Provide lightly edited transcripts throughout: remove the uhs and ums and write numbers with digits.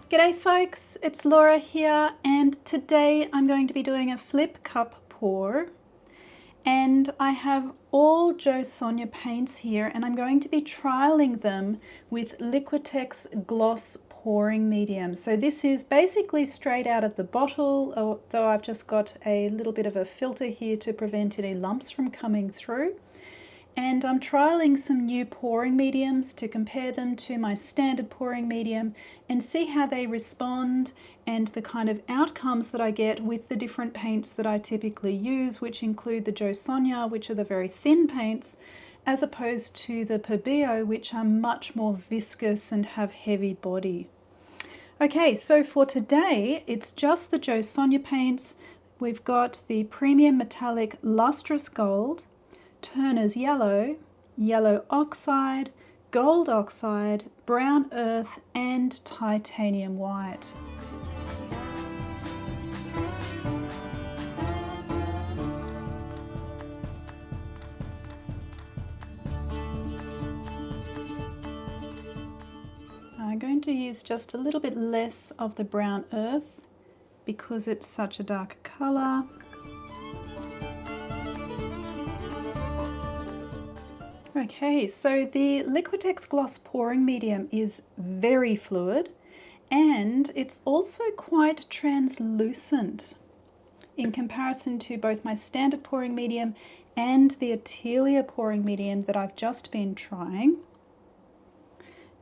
G'day folks, it's Laura here, and today I'm going to be doing a flip cup pour, and I have all Jo Sonja paints here, and I'm going to be trialing them with Liquitex gloss pouring medium. So this is basically straight out of the bottle, although I've just got a little bit of a filter here to prevent any lumps from coming through. And I'm trialing some new pouring mediums to compare them to my standard pouring medium and see how they respond and the kind of outcomes that I get with the different paints that I typically use, which include the Jo Sonja, which are the very thin paints, as opposed to the Pebeo, which are much more viscous and have heavy body. Okay, so for today, it's just the Jo Sonja paints. We've got the Premium Metallic Lustrous Gold, Turner's Yellow, Yellow Oxide, Gold Oxide, Brown Earth, and Titanium White. I'm going to use just a little bit less of the Brown Earth because it's such a dark colour. Okay, so the Liquitex gloss pouring medium is very fluid and it's also quite translucent in comparison to both my standard pouring medium and the Acrylic pouring medium that I've just been trying.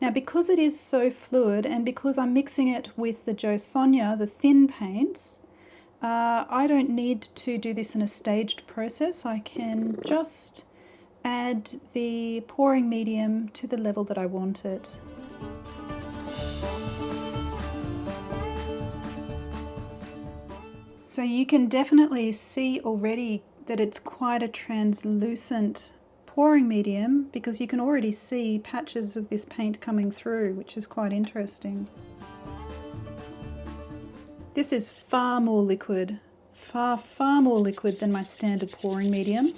Now, because it is so fluid and because I'm mixing it with the Jo Sonja, the thin paints, I don't need to do this in a staged process. I can just add the pouring medium to the level that I want it. So you can definitely see already that it's quite a translucent pouring medium because you can already see patches of this paint coming through, which is quite interesting. This is far more liquid, far more liquid than my standard pouring medium.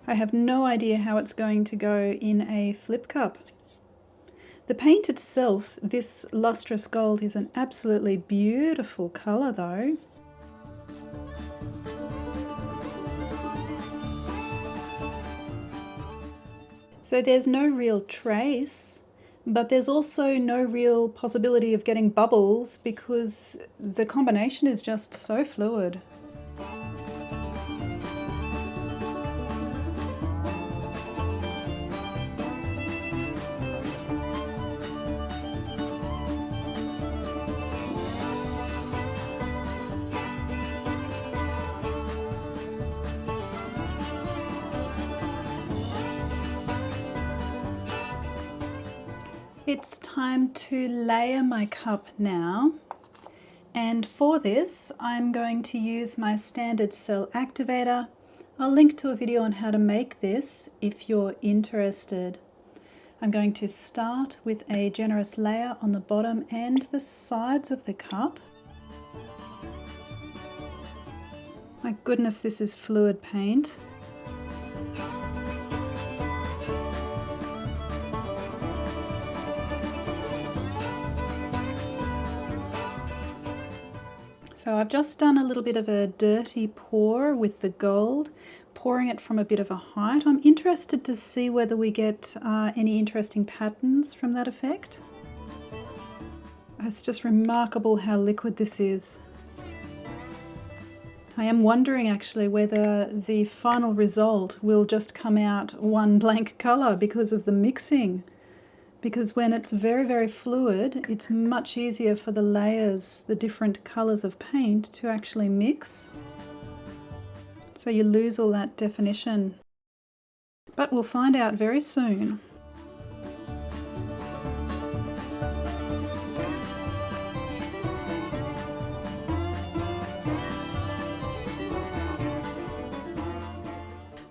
I have no idea how it's going to go in a flip cup. The paint itself, this lustrous gold, is an absolutely beautiful colour though. So there's no real trace, but there's also no real possibility of getting bubbles because the combination is just so fluid. It's time to layer my cup now, and for this I'm going to use my standard cell activator. I'll link to a video on how to make this if you're interested. I'm going to start with a generous layer on the bottom and the sides of the cup. My goodness, this is fluid paint. So I've just done a little bit of a dirty pour with the gold, pouring it from a bit of a height. I'm interested to see whether we get any interesting patterns from that effect. It's just remarkable how liquid this is. I am wondering actually whether the final result will just come out one blank colour because of the mixing. Because when it's very fluid, it's much easier for the layers, the different colours of paint, to actually mix. So you lose all that definition. But we'll find out very soon.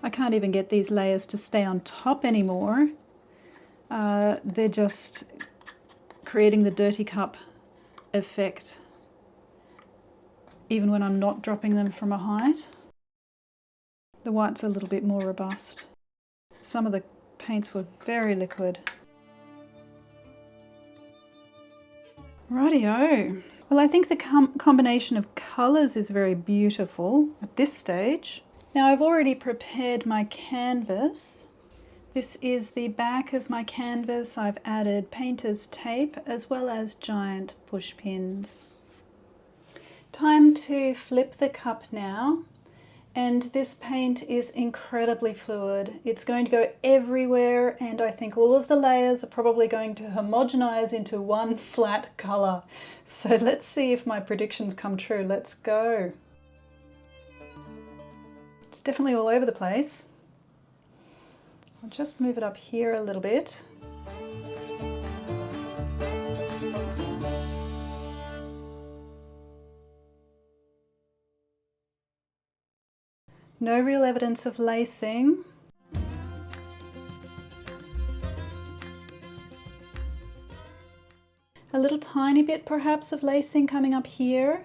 I can't even get these layers to stay on top anymore. They're just creating the dirty cup effect, even when I'm not dropping them from a height. The white's a little bit more robust. Some of the paints were very liquid. Rightio. Well, I think the combination of colours is very beautiful at this stage. Now I've already prepared my canvas. This is the back of my canvas. I've added painter's tape as well as giant push pins. Time to flip the cup now. And this paint is incredibly fluid. It's going to go everywhere, and I think all of the layers are probably going to homogenize into one flat color. So let's see if my predictions come true. Let's go. It's definitely all over the place. I'll just move it up here a little bit. No real evidence of lacing. A little tiny bit perhaps of lacing coming up here.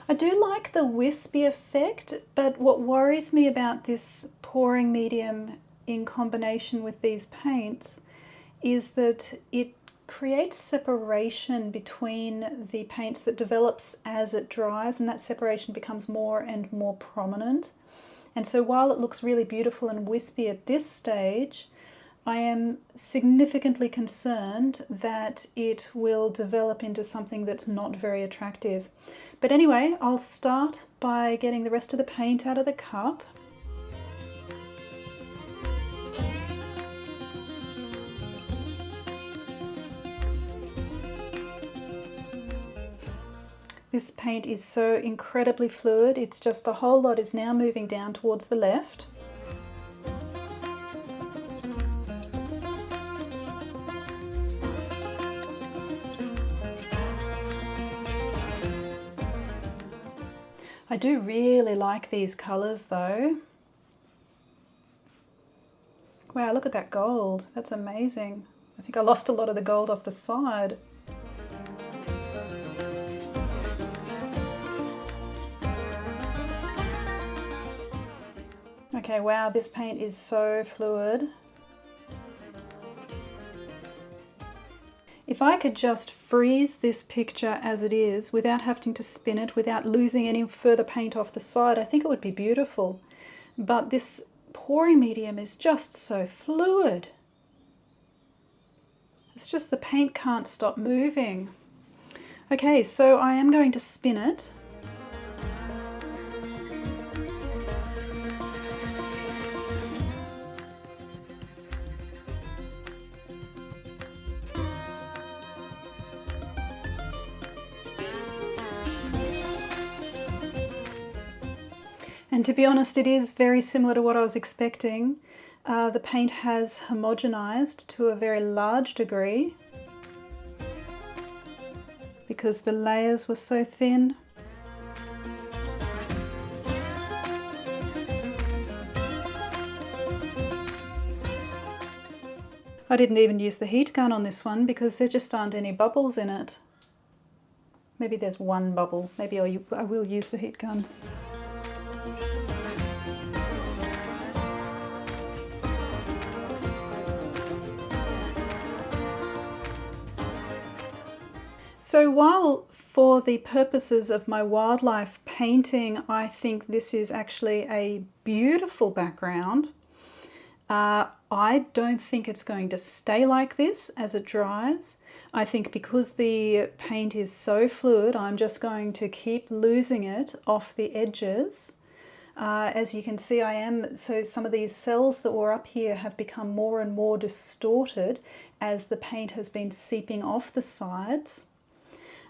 I do like the wispy effect, but what worries me about this pouring medium in combination with these paints is that it creates separation between the paints that develops as it dries, and that separation becomes more and more prominent. And so while it looks really beautiful and wispy at this stage, I am significantly concerned that it will develop into something that's not very attractive. But anyway, I'll start by getting the rest of the paint out of the cup. This paint is so incredibly fluid, it's just the whole lot is now moving down towards the left. I do really like these colours though. Wow, look at that gold, that's amazing. I think I lost a lot of the gold off the side. Okay, wow, this paint is so fluid. If I could just freeze this picture as it is without having to spin it, without losing any further paint off the side, I think it would be beautiful. But this pouring medium is just so fluid. It's just the paint can't stop moving. Okay, so I am going to spin it. And to be honest, it is very similar to what I was expecting. The paint has homogenized to a very large degree because the layers were so thin. I didn't even use the heat gun on this one because there just aren't any bubbles in it. Maybe there's one bubble. Maybe I will use the heat gun. So while for the purposes of my wildlife painting, I think this is actually a beautiful background, I don't think it's going to stay like this as it dries. I think because the paint is so fluid, I'm just going to keep losing it off the edges. As you can see, so some of these cells that were up here have become more and more distorted as the paint has been seeping off the sides.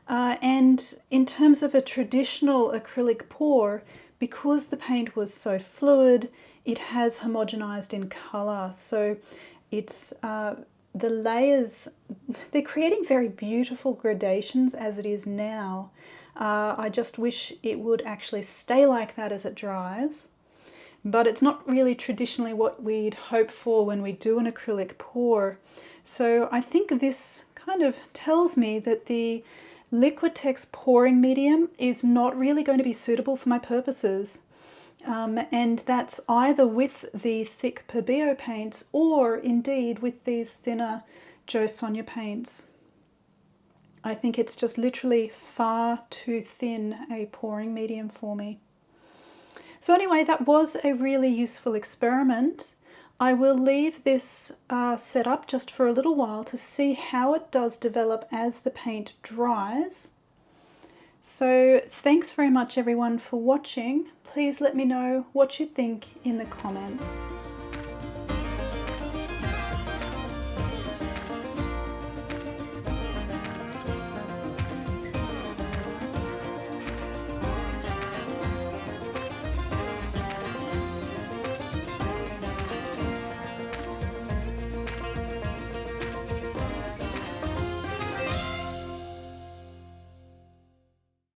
And in terms of a traditional acrylic pour, because the paint was so fluid, it has homogenized in color. So it's the layers, they're creating very beautiful gradations as it is now. I just wish it would actually stay like that as it dries. But it's not really traditionally what we'd hope for when we do an acrylic pour. So I think this kind of tells me that the Liquitex pouring medium is not really going to be suitable for my purposes. And that's either with the thick Perbio paints or indeed with these thinner Jo Sonja paints. I think it's just literally far too thin a pouring medium for me. So anyway, that was a really useful experiment. I will leave this set up just for a little while to see how it does develop as the paint dries. So thanks very much everyone for watching. Please let me know what you think in the comments.